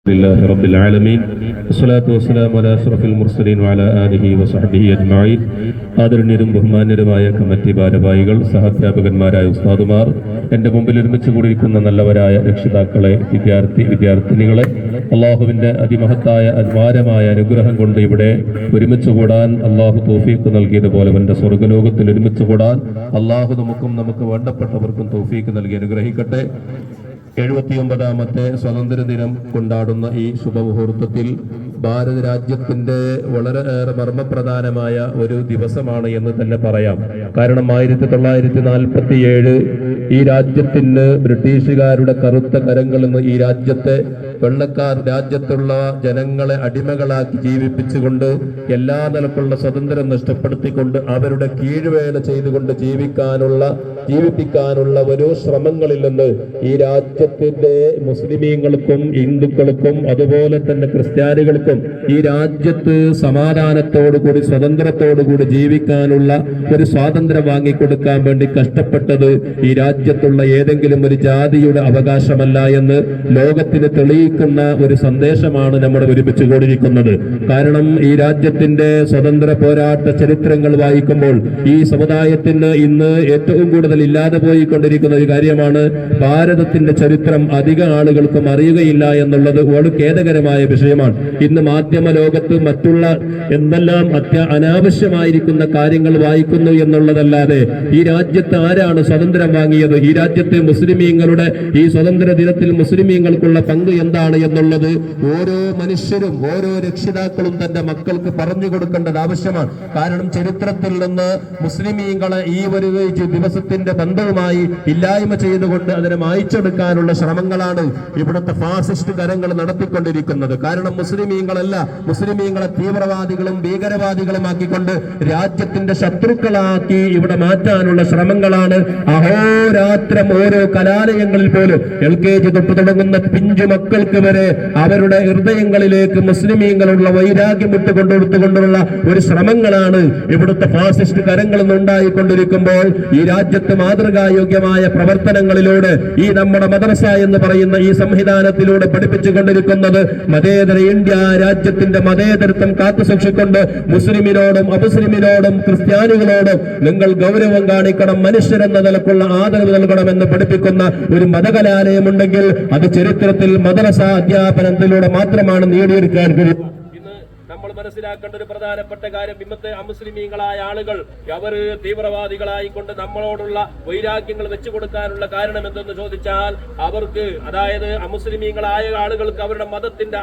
لله رب العالمين والصلاة والسلام على أشرف المرسلين وعلى آله وصحبه أجمعين. ആദരണീയരും ബഹുമാന്യരുമായ committee ഭാരവാഹികൾ, സഹാധ്യാപകന്മാരായ ഉസ്താദുമാർ, എൻ്റെ മുമ്പിൽ ഒരുമിച്ച് കൂടിയിരിക്കുന്ന നല്ലവരായ രക്ഷിതാക്കളെ, വിദ്യാർത്ഥിനികളെ, അള്ളാഹുവിൻ്റെ അതിമഹത്തായ അദ്വാരമായ അനുഗ്രഹം കൊണ്ട് ഇവിടെ ഒരുമിച്ച് കൂടാൻ അള്ളാഹു തൗഫീഖ് നൽകിയതുപോലെ എൻ്റെ സ്വർഗ്ഗലോകത്തിൽ ഒരുമിച്ച് കൂടാൻ അള്ളാഹു നമുക്ക് വേണ്ടപ്പെട്ടവർക്കും തൗഫീഖ് നൽകി അനുഗ്രഹിക്കട്ടെ. 79ാമത്തെ സ്വാതന്ത്ര്യദിനം കൊണ്ടാടുന്ന ഈ ശുഭമുഹൂർത്തത്തിൽ ഭാരത രാജ്യത്തിന്റെ വളരെയേറെ മർമ്മപ്രധാനമായ ഒരു ദിവസമാണ് എന്ന് തന്നെ പറയാം. കാരണം 1947 ഈ രാജ്യത്തിന് ബ്രിട്ടീഷുകാരുടെ കറുത്ത കരങ്ങളിൽ നിന്ന് ഈ രാജ്യത്തെ വെള്ളക്കാർ രാജ്യത്തുള്ള ജനങ്ങളെ അടിമകളാക്കി ജീവിപ്പിച്ചുകൊണ്ട് എല്ലാ നിലക്കുള്ള സ്വാതന്ത്ര്യം നഷ്ടപ്പെടുത്തിക്കൊണ്ട് അവരുടെ കീഴ്വേല ചെയ്തുകൊണ്ട് ജീവിപ്പിക്കാനുള്ള ഒരു ശ്രമങ്ങളിൽ നിന്ന് ഈ രാജ്യത്തിന്റെ മുസ്ലിമീങ്ങൾക്കും ഹിന്ദുക്കൾക്കും അതുപോലെ തന്നെ ക്രിസ്ത്യാനികൾക്കും ഈ രാജ്യത്ത് സമാധാനത്തോടുകൂടി സ്വതന്ത്രത്തോടുകൂടി ജീവിക്കാനുള്ള ഒരു സ്വാതന്ത്ര്യം വാങ്ങിക്കൊടുക്കാൻ വേണ്ടി കഷ്ടപ്പെട്ടത് ഈ രാജ്യത്തുള്ള ഏതെങ്കിലും ഒരു ജാതിയുടെ അവകാശമല്ല എന്ന് ലോകത്തിന് തെളിയിക്കുന്ന ഒരു സന്ദേശമാണ് നമ്മൾ ഒരുമിച്ച് കൂടിയിരിക്കുന്നത്. കാരണം ഈ രാജ്യത്തിന്റെ സ്വതന്ത്ര പോരാട്ട ചരിത്രങ്ങൾ വായിക്കുമ്പോൾ ഈ സമുദായത്തിന് ഇന്ന് ഏറ്റവും കൂടുതൽ ഇല്ലാതെ പോയിക്കൊണ്ടിരിക്കുന്ന ഒരു കാര്യമാണ് ഭാരതത്തിന്റെ ചരിത്രം അധിക ആളുകൾക്കും അറിയുകയില്ല എന്നുള്ളത് വളരെ ഖേദകരമായ വിഷയമാണ്. ഇന്ന് മാധ്യമ ലോകത്ത് മറ്റുള്ള എന്തെല്ലാം അനാവശ്യമായിരിക്കുന്ന കാര്യങ്ങൾ വായിക്കുന്നു എന്നുള്ളതല്ലാതെ ഈ രാജ്യത്ത് ആരാണ് സ്വാതന്ത്ര്യം വാങ്ങിയത്, ഈ രാജ്യത്തെ മുസ്ലിമീങ്ങളുടെ ഈ സ്വാതന്ത്ര്യ ദിനത്തിൽ മുസ്ലിമീങ്ങൾക്കുള്ള പങ്ക് എന്താണ് എന്നുള്ളത് ഓരോ മനുഷ്യരും ഓരോ രക്ഷിതാക്കളും തന്റെ മക്കൾക്ക് പറഞ്ഞു കൊടുക്കേണ്ടത് ആവശ്യമാണ്. കാരണം ചരിത്രത്തിൽ നിന്ന് മുസ്ലിമീങ്ങളെ ഈ ഒരു ദിവസത്തിന്റെ ബന്ധവുമായി ഇല്ലായ്മ ചെയ്തുകൊണ്ട് അതിനെ മായ്ച്ചെടുക്കാനുള്ള ശ്രമങ്ങളാണ് ഇവിടുത്തെ ഫാസിസ്റ്റ് കരങ്ങൾ നടത്തിക്കൊണ്ടിരിക്കുന്നത്. കാരണം മുസ്ലിമീങ്ങളെ തീവ്രവാദികളും ഭീകരവാദികളുമാക്കിക്കൊണ്ട് രാജ്യത്തിന്റെ ശത്രുക്കളാക്കി ഇവിടെ മാറ്റാനുള്ള ശ്രമങ്ങളാണ് അഹോരാത്രം ഓരോ കലാലയങ്ങളിൽ പോലും LKG തൊട്ട് തുടങ്ങുന്ന പിഞ്ചു മക്കൾക്ക് വരെ അവരുടെ ഹൃദയങ്ങളിലേക്ക് മുസ്ലിമീങ്ങളുള്ള വൈരാഗ്യം വിട്ടുകൊണ്ടുകൊണ്ടുള്ള ഒരു ശ്രമങ്ങളാണ് ഇവിടുത്തെ ഫാസിസ്റ്റ് കരങ്ങളിൽ നിന്നുണ്ടായിക്കൊണ്ടിരിക്കുമ്പോൾ ഈ രാജ്യത്ത് മാതൃകായോഗ്യമായ പ്രവർത്തനങ്ങളിലൂടെ ഈ നമ്മുടെ മദ്രസ എന്ന് പറയുന്ന ഈ സംവിധാനത്തിലൂടെ പഠിപ്പിച്ചുകൊണ്ടിരിക്കുന്നത് മതേതര ഇന്ത്യ രാജ്യത്തിന്റെ മതേതരത്വം കാത്തു സൂക്ഷിക്കൊണ്ട് മുസ്ലിമിനോടും അമുസ്ലിമിനോടും ക്രിസ്ത്യാനികളോടും നിങ്ങൾ ഗൗരവം കാണിക്കണം, മനുഷ്യരെന്ന നിലക്കുള്ള ആദരവ് നൽകണമെന്ന് പഠിപ്പിക്കുന്ന ഒരു മതകലാലയമുണ്ടെങ്കിൽ അത് ചരിത്രത്തിൽ മദ്രസ അധ്യാപനത്തിലൂടെ മാത്രമാണ് നേടിയെടുക്കാൻ കഴിയും. നമ്മൾ മനസ്സിലാക്കേണ്ട ഒരു പ്രധാനപ്പെട്ട കാര്യം, ഇന്നത്തെ അമുസ്ലിമീങ്ങളായ ആളുകൾ അവർ തീവ്രവാദികളായിക്കൊണ്ട് നമ്മളോടുള്ള വൈരാഗ്യങ്ങൾ വെച്ചു കൊടുക്കാനുള്ള കാരണം എന്തെന്ന് ചോദിച്ചാൽ അവർക്ക്, അതായത് അമുസ്ലിമീങ്ങളായ ആളുകൾക്ക് അവരുടെ മതത്തിന്റെ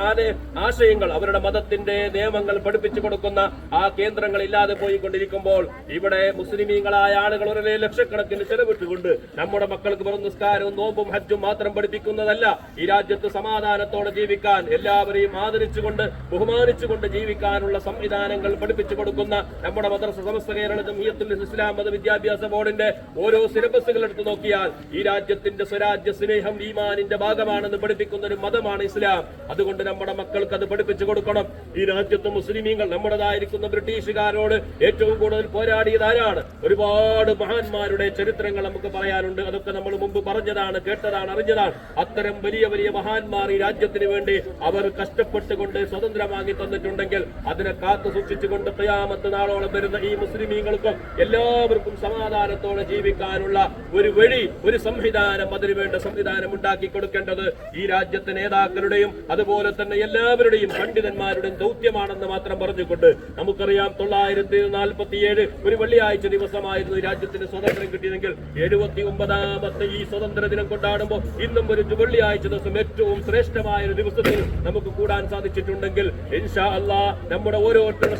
ആശയങ്ങൾ അവരുടെ മതത്തിന്റെ നിയമങ്ങൾ പഠിപ്പിച്ചു കൊടുക്കുന്ന ആ കേന്ദ്രങ്ങൾ ഇല്ലാതെ പോയിക്കൊണ്ടിരിക്കുമ്പോൾ ഇവിടെ മുസ്ലിമീങ്ങളായ ആളുകൾ ഒരു ലക്ഷക്കണക്കിന് ചെലവിട്ടുകൊണ്ട് നമ്മുടെ മക്കൾക്ക് വെറും നിസ്കാരവും നോമ്പും ഹജ്ജും മാത്രം പഠിപ്പിക്കുന്നതല്ല, ഈ രാജ്യത്ത് സമാധാനത്തോടെ ജീവിക്കാൻ എല്ലാവരെയും ആദരിച്ചുകൊണ്ട് ബഹുമാനിച്ചുകൊണ്ട് ജീവിക്കാനുള്ള സംവിധാനങ്ങൾ പഠിപ്പിച്ചു കൊടുക്കുന്ന നമ്മുടെ മദ്രസ സമസ്ത കേരള ജംഇയ്യത്തുൽ ഇസ്ലാം മത വിദ്യാഭ്യാസ ബോർഡിന്റെ ഓരോ സിലബസുകൾ എടുത്തു നോക്കിയാൽ ഈ രാജ്യത്തിന്റെ സ്വരാജ്യ സ്നേഹം ഈമാനിന്റെ ഭാഗമാണെന്ന് പഠിപ്പിക്കുന്ന ഒരു മതമാണ് ഇസ്ലാം. അതുകൊണ്ട് നമ്മുടെ മക്കൾക്ക് അത് പഠിപ്പിച്ചു കൊടുക്കണം. ഈ രാജ്യത്ത് മുസ്ലിമീങ്ങൾ നമ്മുടേതായിരിക്കുന്ന ബ്രിട്ടീഷുകാരോട് ഏറ്റവും കൂടുതൽ പോരാടിയത് ആരാണ്? ഒരുപാട് മഹാന്മാരുടെ ചരിത്രങ്ങൾ നമുക്ക് പറയാനുണ്ട്. അതൊക്കെ നമ്മൾ മുമ്പ് പറഞ്ഞതാണ്, കേട്ടതാണ്, അറിഞ്ഞതാണ്. അത്തരം വലിയ വലിയ മഹാന്മാർ ഈ രാജ്യത്തിന് വേണ്ടി അവർ കഷ്ടപ്പെട്ടുകൊണ്ട് സ്വതന്ത്രം വാങ്ങി തന്നിട്ടുണ്ടെങ്കിൽ അതിനെ കാത്തു സൂക്ഷിച്ചുകൊണ്ട് ഖിയാമത്ത് നാളോളം വരുന്ന ഈ മുസ്ലിമീങ്ങൾക്കും എല്ലാവർക്കും സമാധാനത്തോടെ ജീവിക്കാനുള്ള ഒരു വഴി, ഒരു സംവിധാനം, അതിനുവേണ്ട സംവിധാനം ഉണ്ടാക്കി കൊടുക്കേണ്ടത് ഈ രാജ്യത്തെ നേതാക്കളുടെയും അതുപോലെ തന്നെ എല്ലാവരുടെയും പണ്ഡിതന്മാരുടെയും ദൗത്യമാണെന്ന് മാത്രം പറഞ്ഞുകൊണ്ട് നമുക്കറിയാം 1947 ഒരു വെള്ളിയാഴ്ച ദിവസമായിരുന്നു ഈ രാജ്യത്തിന് സ്വാതന്ത്ര്യം കിട്ടിയതെങ്കിൽ 79ാമത്തെ ഈ സ്വാതന്ത്ര്യ ദിനം കൊണ്ടാടുമ്പോൾ ഇന്നും ഒരു വെള്ളിയാഴ്ച ദിവസം ഏറ്റവും ശ്രേഷ്ഠമായ ഒരു ദിവസത്തിൽ നമുക്ക് കൂടാൻ സാധിച്ചിട്ടുണ്ടെങ്കിൽ ഇൻഷാ അല്ലാഹ് നമ്മുടെ ഓരോരുത്തരുടെ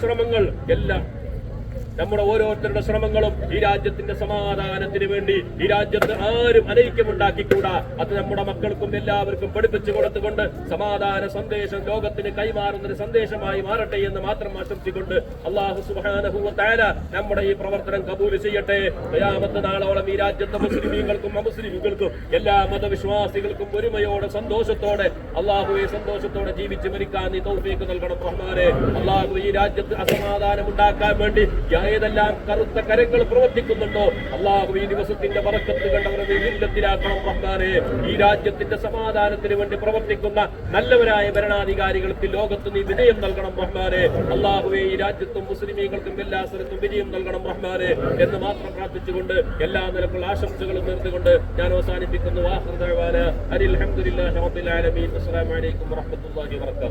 ശ്രമങ്ങളും ഈ രാജ്യത്തിന്റെ സമാധാനത്തിന് വേണ്ടി ഈ രാജ്യത്ത് ആരും അനൈക്യമുണ്ടാക്കിക്കൂടാ. അത് നമ്മുടെ മക്കൾക്കും എല്ലാവർക്കും പഠിപ്പിച്ചു കൊടുത്തുകൊണ്ട് സമാധാന സന്ദേശം ലോകത്തിന് കൈമാറുന്ന ഒരു സന്ദേശമായി മാറട്ടെ എന്ന് മാത്രം ആശംസിച്ചുകൊണ്ട് അല്ലാഹു സുബ്ഹാനഹു വ തആല നമ്മുടെ ഈ പ്രവർത്തനം കബൂൽ ചെയ്യട്ടെ. ഖിയാമത്ത് നാളോളം ഈ രാജ്യത്തെ മുസ്ലിമീങ്ങൾക്കും അമുസ്ലിമീങ്ങൾക്കും എല്ലാ മതവിശ്വാസികൾക്കും ഒരുമയോടെ സന്തോഷത്തോടെ അല്ലാഹുവെ സന്തോഷത്തോടെ ജീവിച്ച് മരിക്കാൻ നീ തൗഫീഖ് നൽകണം റഹ്മാനെ. അല്ലാഹു ഈ രാജ്യത്ത് അസമാധാനം ഉണ്ടാക്കാൻ വേണ്ടി ഏതെല്ലാം കറുത്ത കരങ്ങൾ പ്രവർത്തിക്കുന്നുണ്ടോ അള്ളാഹു ഈ ദിവസത്തിന്റെ ബറക്കത്ത് കണ്ടവരെ ഇല്ലത്തിലാക്കണം റഹ്മാനെ. ഈ രാജ്യത്തിന്റെ സമാധാനത്തിന് വേണ്ടി പ്രവർത്തിക്കുന്ന നല്ലവരായ ഭരണാധികാരികൾക്ക് ലോകത്ത് നീ വിജയം നൽകണം റഹ്മാനെ. അള്ളാഹുവേ ഈ രാജ്യത്തും മുസ്ലിമീങ്ങൾക്കും എല്ലാ സ്ഥലത്തും വിജയം നൽകണം റഹ്മാനെ എന്ന് മാത്രം പ്രാർത്ഥിച്ചുകൊണ്ട് എല്ലാ നിലക്കുള്ള ആശംസകളും നേർന്നുകൊണ്ട് ഞാൻ അവസാനിപ്പിക്കുന്നു. അൽഹംദുലില്ലാഹി റബ്ബിൽ ആലമീൻ. അസ്സലാമു അലൈക്കും വറഹ്മത്തുള്ളാഹി വബറകാതുഹു.